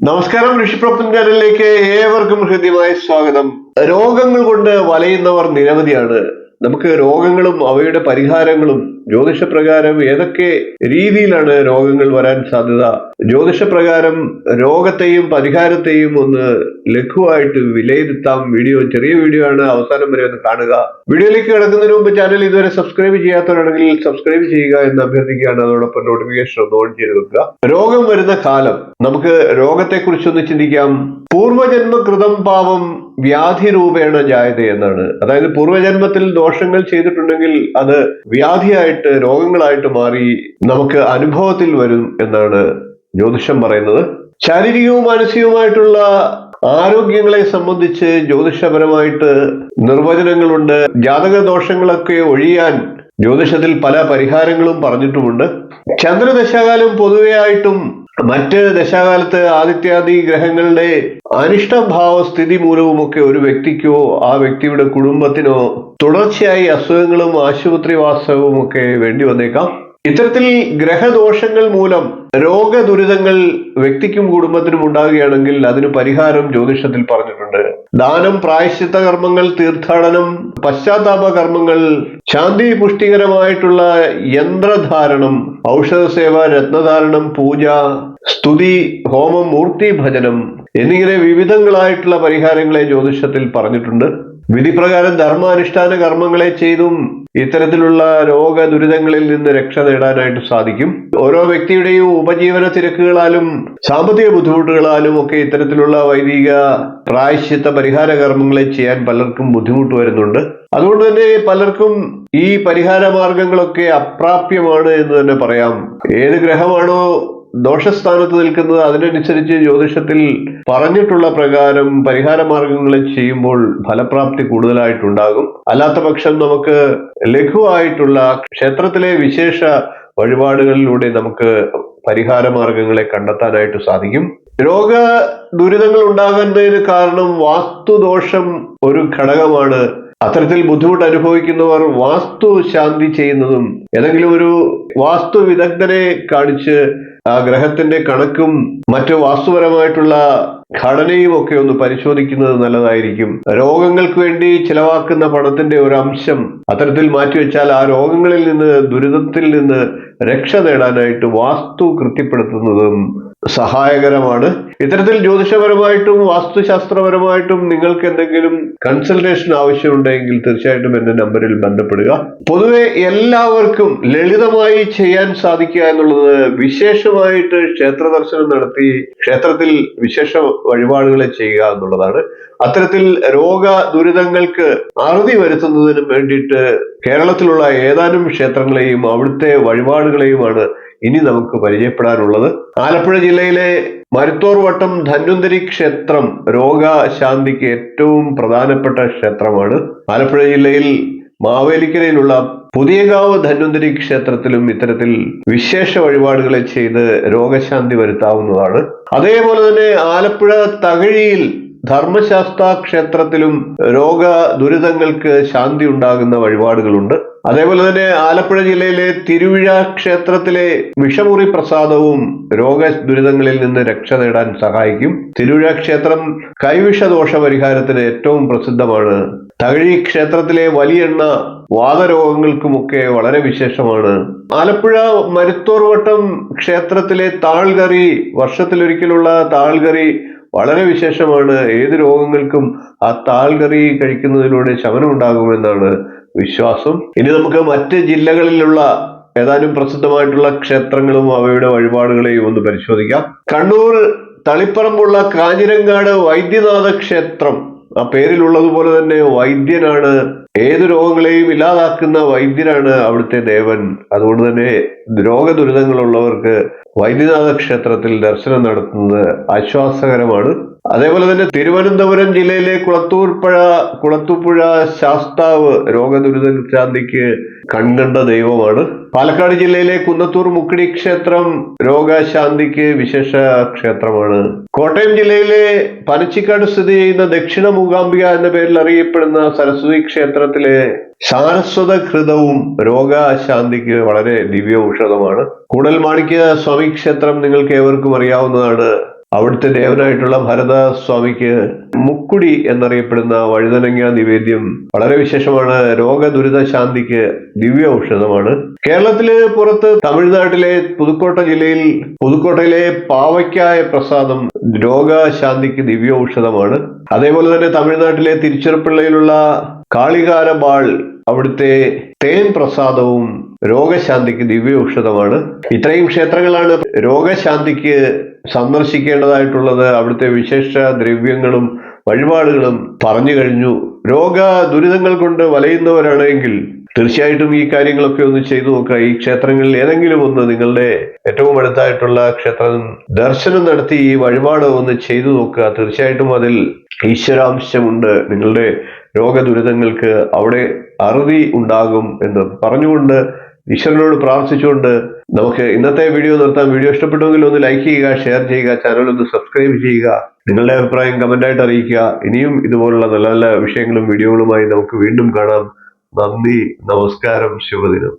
നമസ്കാരം, ഋഷിപ്രോക്തം ചാനലിലേക്ക് ഏവർക്കും ഹൃദ്യമായ സ്വാഗതം. രോഗങ്ങൾ കൊണ്ട് വലയുന്നവർ നിരവധിയാണ്. നമുക്ക് രോഗങ്ങളും അവയുടെ പരിഹാരങ്ങളും ജ്യോതിഷപ്രകാരം ഏതൊക്കെ രീതിയിലാണ് രോഗങ്ങൾ വരാൻ സാധ്യത, ജ്യോതിഷപ്രകാരം രോഗത്തെയും പരിഹാരത്തെയും ഒന്ന് ലഘുവായിട്ട് വിലയിരുത്താം. ചെറിയ വീഡിയോ ആണ്, അവസാനം വരെ ഒന്ന് കാണുക. വീഡിയോയിലേക്ക് കിടക്കുന്നതിന് മുമ്പ് ചാനൽ ഇതുവരെ സബ്സ്ക്രൈബ് ചെയ്യാത്തവരാണെങ്കിൽ സബ്സ്ക്രൈബ് ചെയ്യുക എന്ന് അഭ്യർത്ഥിക്കുകയാണ്. അതോടൊപ്പം നോട്ടിഫിക്കേഷൻ ഒന്ന് ഓൺ ചെയ്ത് വെക്കുക. രോഗം വരുന്ന കാലം, നമുക്ക് രോഗത്തെ കുറിച്ചൊന്ന് ചിന്തിക്കാം. പൂർവജന്മ കൃതം പാപം വ്യാധി രൂപേണ ജായത എന്നാണ്. അതായത് പൂർവജന്മത്തിൽ ദോഷങ്ങൾ ചെയ്തിട്ടുണ്ടെങ്കിൽ അത് വ്യാധിയായിട്ട്, രോഗങ്ങളായിട്ട് മാറി നമുക്ക് അനുഭവത്തിൽ വരും എന്നാണ് ജ്യോതിഷം പറയുന്നത്. ശാരീരികവും മാനസികവുമായിട്ടുള്ള ആരോഗ്യങ്ങളെ സംബന്ധിച്ച് ജ്യോതിഷപരമായിട്ട് നിർവചനങ്ങളുണ്ട്. ജാതക ദോഷങ്ങളൊക്കെ ഒഴിയാൻ ജ്യോതിഷത്തിൽ പല പരിഹാരങ്ങളും പറഞ്ഞിട്ടുമുണ്ട്. ചന്ദ്രദശാകാലം പൊതുവെയായിട്ടും മറ്റ് ദശാകാലത്ത് ആദിത്യാദി ഗ്രഹങ്ങളുടെ അനിഷ്ടഭാവ സ്ഥിതി മൂലവുമൊക്കെ ഒരു വ്യക്തിക്കോ ആ വ്യക്തിയുടെ കുടുംബത്തിനോ തുടർച്ചയായി അസുഖങ്ങളും ആശുപത്രിവാസവും ഒക്കെ വേണ്ടി വന്നേക്കാം. ഇത്തരത്തിൽ ഗ്രഹദോഷങ്ങൾ മൂലം രോഗദുരിതങ്ങൾ വ്യക്തിക്കും കുടുംബത്തിനും ഉണ്ടാകുകയാണെങ്കിൽ അതിന് പരിഹാരം ജ്യോതിഷത്തിൽ പറഞ്ഞിട്ടുണ്ട്. ദാനം, പ്രായശ്ചിത്ത കർമ്മങ്ങൾ, തീർത്ഥാടനം, പശ്ചാത്താപ കർമ്മങ്ങൾ, ശാന്തി പുഷ്ടികരമായിട്ടുള്ള യന്ത്രധാരണം, ഔഷധസേവ, രത്നധാരണം, പൂജ, സ്തുതി, ഹോമം, മൂർത്തി ഭജനം എന്നിങ്ങനെ വിവിധങ്ങളായിട്ടുള്ള പരിഹാരങ്ങളെ ജ്യോതിഷത്തിൽ പറഞ്ഞിട്ടുണ്ട്. വിധിപ്രകാരം ധർമാനുഷ്ഠാന കർമ്മങ്ങളെ ചെയ്തും ഇത്തരത്തിലുള്ള രോഗ ദുരിതങ്ങളിൽ നിന്ന് രക്ഷ നേടാനായിട്ട് സാധിക്കും. ഓരോ വ്യക്തിയുടെയും ഉപജീവന തിരക്കുകളാലും സാമ്പത്തിക ബുദ്ധിമുട്ടുകളാലും ഒക്കെ ഇത്തരത്തിലുള്ള വൈദിക പ്രായശ്ചിത്ത പരിഹാര കർമ്മങ്ങളെ ചെയ്യാൻ പലർക്കും ബുദ്ധിമുട്ട് വരുന്നുണ്ട്. അതുകൊണ്ട് തന്നെ പലർക്കും ഈ പരിഹാര മാർഗങ്ങളൊക്കെ അപ്രാപ്യമാണ് എന്ന് തന്നെ പറയാം. ഏത് ഗ്രഹമാണോ ദോഷസ്ഥാനത്ത് നിൽക്കുന്നത് അതിനനുസരിച്ച് ജ്യോതിഷത്തിൽ പറഞ്ഞിട്ടുള്ള പ്രകാരം പരിഹാര മാർഗങ്ങൾ ചെയ്യുമ്പോൾ ഫലപ്രാപ്തി കൂടുതലായിട്ടുണ്ടാകും. അല്ലാത്ത പക്ഷം നമുക്ക് ലഘുവായിട്ടുള്ള ക്ഷേത്രത്തിലെ വിശേഷ വഴിപാടുകളിലൂടെ നമുക്ക് പരിഹാര മാർഗങ്ങളെ കണ്ടെത്താനായിട്ട് സാധിക്കും. രോഗ ദുരിതങ്ങൾ ഉണ്ടാകുന്നതിന് കാരണം വാസ്തുദോഷം ഒരു ഘടകമാണ്. അത്തരത്തിൽ ബുദ്ധിമുട്ട് അനുഭവിക്കുന്നവർ വാസ്തു ശാന്തി ചെയ്യുന്നതും ഏതെങ്കിലും ഒരു വാസ്തു വിദഗ്ധനെ കാണിച്ച് ആ ഗ്രഹത്തിന്റെ കണക്കും മറ്റു വാസ്തുപരമായിട്ടുള്ള ഘടനയും ഒക്കെ ഒന്ന് പരിശോധിക്കുന്നത് നല്ലതായിരിക്കും. രോഗങ്ങൾക്ക് വേണ്ടി ചിലവാക്കുന്ന പണത്തിന്റെ ഒരു അംശം അത്തരത്തിൽ മാറ്റിവെച്ചാൽ ആ രോഗങ്ങളിൽ നിന്ന്, ദുരിതത്തിൽ നിന്ന് രക്ഷ നേടാനായിട്ട് വാസ്തു കൃത്യപ്പെടുത്തുന്നതും സഹായകരമാണ്. ഇത്തരത്തിൽ ജ്യോതിഷപരമായിട്ടും വാസ്തുശാസ്ത്രപരമായിട്ടും നിങ്ങൾക്ക് എന്തെങ്കിലും കൺസൾട്ടേഷൻ ആവശ്യമുണ്ടെങ്കിൽ തീർച്ചയായിട്ടും എന്റെ നമ്പറിൽ ബന്ധപ്പെടുക. പൊതുവെ എല്ലാവർക്കും ലളിതമായി ചെയ്യാൻ സാധിക്കുക എന്നുള്ളത് വിശേഷമായിട്ട് ക്ഷേത്ര ദർശനം നടത്തി ക്ഷേത്രത്തിൽ വിശേഷ വഴിപാടുകളെ ചെയ്യുക എന്നുള്ളതാണ്. അത്തരത്തിൽ രോഗ ദുരിതങ്ങൾക്ക് അറുതി വരുത്തുന്നതിന് വേണ്ടിയിട്ട് കേരളത്തിലുള്ള ഏതാനും ക്ഷേത്രങ്ങളെയും അവിടുത്തെ വഴിപാടുകളെയുമാണ് ഇനി നമുക്ക് പരിചയപ്പെടാനുള്ളത്. ആലപ്പുഴ ജില്ലയിലെ മരുത്തോർ വട്ടം ധന്വന്തരി ക്ഷേത്രം രോഗശാന്തിക്ക് ഏറ്റവും പ്രധാനപ്പെട്ട ക്ഷേത്രമാണ്. ആലപ്പുഴ ജില്ലയിൽ മാവേലിക്കരയിലുള്ള പുതിയകാവ് ധന്വന്തരി ക്ഷേത്രത്തിലും ഇത്തരത്തിൽ വിശേഷ വഴിപാടുകളെ ചെയ്ത് രോഗശാന്തി വരുത്താവുന്നതാണ്. അതേപോലെ തന്നെ ആലപ്പുഴ തകഴിയിൽ ധർമ്മശാസ്ത്ര ക്ഷേത്രത്തിലും രോഗ ദുരിതങ്ങൾക്ക് ശാന്തി ഉണ്ടാകുന്ന വഴിപാടുകളുണ്ട്. അതേപോലെ തന്നെ ആലപ്പുഴ ജില്ലയിലെ തിരുവിഴ ക്ഷേത്രത്തിലെ വിഷമുറി പ്രസാദവും രോഗ ദുരിതങ്ങളിൽ നിന്ന് രക്ഷ നേടാൻ സഹായിക്കും. തിരുവിഴ ക്ഷേത്രം കൈവിഷദോഷ പരിഹാരത്തിന് ഏറ്റവും പ്രസിദ്ധമാണ്. തകഴി ക്ഷേത്രത്തിലെ വലിയെണ്ണ വാതരോഗങ്ങൾക്കുമൊക്കെ വളരെ വിശേഷമാണ്. ആലപ്പുഴ മരുത്തോർവട്ടം ക്ഷേത്രത്തിലെ താൾകറി, വർഷത്തിലൊരിക്കലുള്ള താൾകറി വളരെ വിശേഷമാണ്. ഏത് രോഗങ്ങൾക്കും ആ താൾകറി കഴിക്കുന്നതിലൂടെ ശമനമുണ്ടാകുമെന്നാണ് വിശ്വാസം. ഇനി നമുക്ക് മറ്റ് ജില്ലകളിലുള്ള ഏതാനും പ്രസിദ്ധമായിട്ടുള്ള ക്ഷേത്രങ്ങളും അവയുടെ വഴിപാടുകളെയും ഒന്ന് പരിശോധിക്കാം. കണ്ണൂർ തളിപ്പറമ്പുള്ള കാഞ്ഞിരങ്ങാട് വൈദ്യനാഥ ക്ഷേത്രം, ആ പേരിലുള്ളതുപോലെ തന്നെ വൈദ്യനാണ്. ഏത് രോഗങ്ങളെയും ഇല്ലാതാക്കുന്ന വൈദ്യനാണ് അവിടുത്തെ ദേവൻ. അതുകൊണ്ട് തന്നെ രോഗദുരിതങ്ങളുള്ളവർക്ക് വൈദ്യനാഥ ക്ഷേത്രത്തിൽ ദർശനം നടത്തുന്നത് ആശ്വാസകരമാണ്. അതേപോലെ തന്നെ തിരുവനന്തപുരം ജില്ലയിലെ കുളത്തൂപ്പുഴ ശാസ്താവ് രോഗദുരിത ശാന്തിക്ക് കൺകണ്ട ദൈവമാണ്. പാലക്കാട് ജില്ലയിലെ കുന്നത്തൂർ മുക്കിടി ക്ഷേത്രം രോഗശാന്തിക്ക് വിശേഷ ക്ഷേത്രമാണ്. കോട്ടയം ജില്ലയിലെ പനച്ചിക്കാട് സ്ഥിതി ചെയ്യുന്ന ദക്ഷിണ മൂകാംബിക എന്ന പേരിൽ അറിയപ്പെടുന്ന സരസ്വതി ക്ഷേത്രത്തിലെ സാരസ്വത ഘൃതവും രോഗശാന്തിക്ക് വളരെ ദിവ്യ ഔഷധമാണ്. കൂടൽമാണിക്യ സ്വാമി ക്ഷേത്രം നിങ്ങൾക്ക് ഏവർക്കും അറിയാവുന്നതാണ്. അവിടുത്തെ ദേവനായിട്ടുള്ള ഭരതസ്വാമിക്ക് മുക്കുടി എന്നറിയപ്പെടുന്ന വഴുതനങ്ങ നിവേദ്യം വളരെ വിശേഷമാണ്. രോഗദുരിത ശാന്തിക്ക് ദിവ്യ ഔഷധമാണ്. കേരളത്തില് പുറത്ത് തമിഴ്നാട്ടിലെ പുതുക്കോട്ടയിലെ പാവയ്ക്കായ പ്രസാദം രോഗശാന്തിക്ക് ദിവ്യ ഔഷധമാണ്. അതേപോലെ തന്നെ തമിഴ്നാട്ടിലെ തിരുച്ചിറപ്പള്ളിയിലുള്ള കാളികാര ബാൾ, അവിടുത്തെ തേൻ പ്രസാദവും രോഗശാന്തിക്ക് ദിവ്യ ഔഷധമാണ്. ഇത്രയും ക്ഷേത്രങ്ങളാണ് രോഗശാന്തിക്ക് സന്ദർശിക്കേണ്ടതായിട്ടുള്ളത്. അവിടുത്തെ വിശേഷ ദ്രവ്യങ്ങളും വഴിപാടുകളും പറഞ്ഞു കഴിഞ്ഞു. രോഗ ദുരിതങ്ങൾ കൊണ്ട് വലയുന്നവരാണെങ്കിൽ തീർച്ചയായിട്ടും ഈ കാര്യങ്ങളൊക്കെ ഒന്ന് ചെയ്തു നോക്കുക. ഈ ക്ഷേത്രങ്ങളിൽ ഏതെങ്കിലും ഒന്ന്, നിങ്ങളുടെ ഏറ്റവും അടുത്തായിട്ടുള്ള ക്ഷേത്രം ദർശനം നടത്തി ഈ വഴിപാട് ഒന്ന് ചെയ്തു നോക്കുക. തീർച്ചയായിട്ടും അതിൽ ഈശ്വരാംശമുണ്ട്. നിങ്ങളുടെ രോഗദുരിതങ്ങൾക്ക് അവിടെ അറുതി ഉണ്ടാകും എന്ന് പറഞ്ഞുകൊണ്ട് ഈശ്വരനോട് പ്രാർത്ഥിച്ചുകൊണ്ട് നമുക്ക് ഇന്നത്തെ വീഡിയോ നിർത്താം. വീഡിയോ ഇഷ്ടപ്പെട്ടുവെങ്കിൽ ഒന്ന് ലൈക്ക് ചെയ്യുക, ഷെയർ ചെയ്യുക, ചാനൽ ഒന്ന് സബ്സ്ക്രൈബ് ചെയ്യുക, നിങ്ങളുടെ അഭിപ്രായം കമന്റായിട്ട് അറിയിക്കുക. ഇനിയും ഇതുപോലുള്ള നല്ല നല്ല വിഷയങ്ങളും വീഡിയോകളുമായി നമുക്ക് വീണ്ടും കാണാം. നന്ദി, നമസ്കാരം, ശുഭദിനം.